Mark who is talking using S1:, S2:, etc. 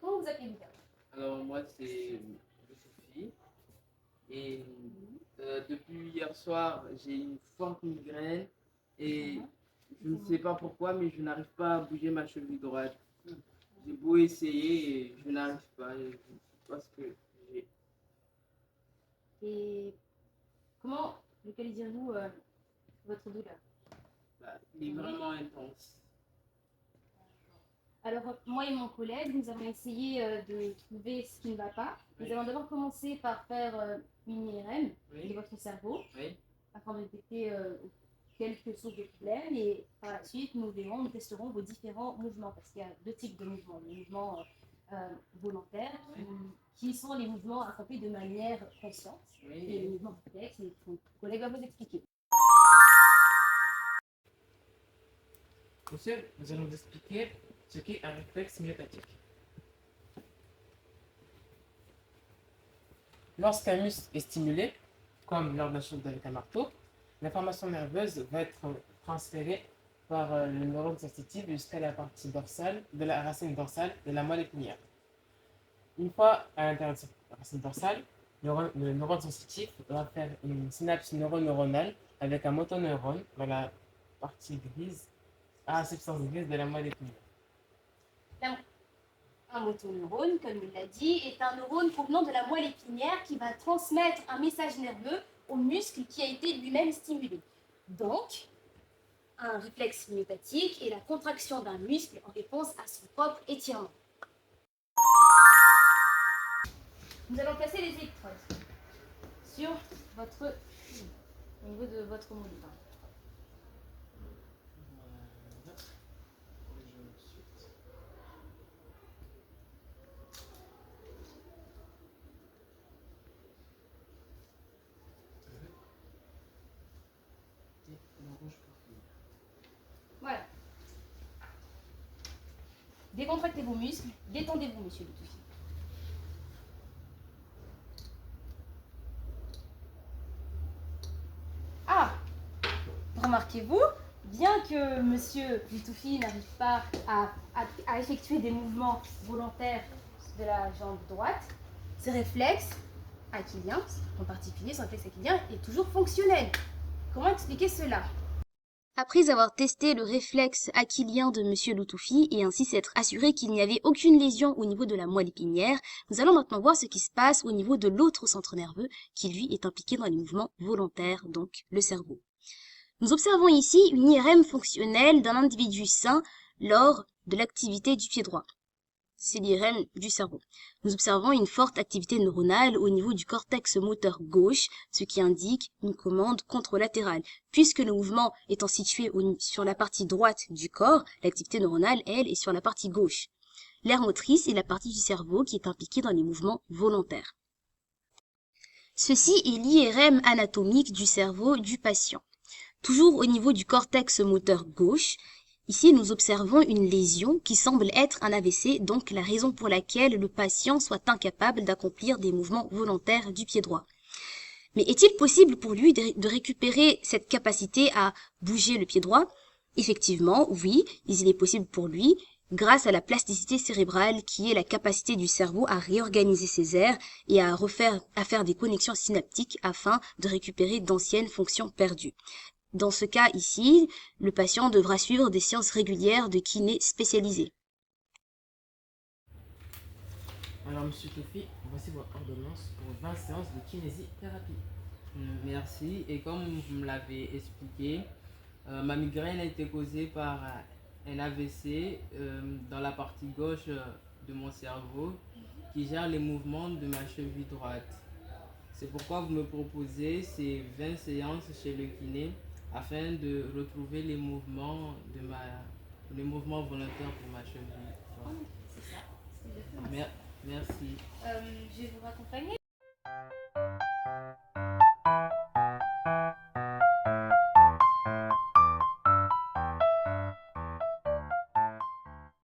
S1: Comment vous appelez-vous?
S2: Alors moi c'est Sophie et depuis hier soir j'ai une forte migraine et je ne sais pas pourquoi mais je n'arrive pas à bouger ma cheville droite. J'ai beau essayer et je n'arrive pas. Et je ne sais pas ce que j'ai.
S1: Et comment localisez-vous votre douleur?
S2: Bah, il est vraiment intense.
S1: Alors, moi et mon collègue, nous avons essayé de trouver ce qui ne va pas.
S2: Oui.
S1: Nous allons d'abord commencer par faire une IRM
S2: Oui.
S1: de votre cerveau
S2: Oui.
S1: afin de détecter quelques sources de problèmes et par la suite, nous verrons, nous testerons vos différents mouvements parce qu'il y a deux types de mouvements. Les mouvements volontaires qui sont les mouvements accomplis de manière consciente et les mouvements réflexes, et mon collègue va vous expliquer.
S3: Monsieur, nous allons vous expliquer ce qu'est un réflexe myotatique. Lorsqu'un muscle est stimulé, comme lors d'un choc avec un marteau, l'information nerveuse va être transférée par le neurone sensitif jusqu'à la partie dorsale de la racine dorsale de la moelle épinière. Une fois à l'intérieur de cette racine dorsale, le neurone sensitif va faire une synapse neuronale avec un motoneurone dans la partie grise, à la substance grise de la moelle épinière.
S1: Un motoneurone, comme il l'a dit, est un neurone provenant de la moelle épinière qui va transmettre un message nerveux au muscle qui a été lui-même stimulé. Donc, un réflexe myotatique est la contraction d'un muscle en réponse à son propre étirement. Nous allons placer les électrodes sur au niveau de votre moniteur. Voilà. Décontractez vos muscles, détendez-vous, monsieur le Toufi. Ah, remarquez-vous, bien que monsieur Lutoufi n'arrive pas à effectuer des mouvements volontaires de la jambe droite, ce réflexe achillien, en particulier son réflexe achillien, est toujours fonctionnel. Comment expliquer cela?
S4: Après avoir testé le réflexe achillien de Monsieur Loutoufi et ainsi s'être assuré qu'il n'y avait aucune lésion au niveau de la moelle épinière, nous allons maintenant voir ce qui se passe au niveau de l'autre centre nerveux qui lui est impliqué dans les mouvements volontaires, donc le cerveau. Nous observons ici une IRM fonctionnelle d'un individu sain lors de l'activité du pied droit. C'est l'IRM du cerveau. Nous observons une forte activité neuronale au niveau du cortex moteur gauche, ce qui indique une commande contralatérale. Puisque le mouvement étant situé sur la partie droite du corps, l'activité neuronale, elle, est sur la partie gauche. L'aire motrice est la partie du cerveau qui est impliquée dans les mouvements volontaires. Ceci est l'IRM anatomique du cerveau du patient. Toujours au niveau du cortex moteur gauche, ici, nous observons une lésion qui semble être un AVC, donc la raison pour laquelle le patient soit incapable d'accomplir des mouvements volontaires du pied droit. Mais est-il possible pour lui de récupérer cette capacité à bouger le pied droit? Effectivement, oui, il est possible pour lui, grâce à la plasticité cérébrale qui est la capacité du cerveau à réorganiser ses aires et à faire des connexions synaptiques afin de récupérer d'anciennes fonctions perdues. Dans ce cas ici, le patient devra suivre des séances régulières de kiné spécialisée.
S3: Alors, monsieur Tofi, voici votre ordonnance pour 20 séances de kinésithérapie.
S2: Merci. Et comme vous me l'avez expliqué, ma migraine a été causée par un AVC dans la partie gauche de mon cerveau qui gère les mouvements de ma cheville droite. C'est pourquoi vous me proposez ces 20 séances chez le kiné afin de retrouver les mouvements volontaires de ma cheville droite.
S1: C'est ça, c'est exactement ça.
S2: Merci.
S1: Je vais vous raccompagner.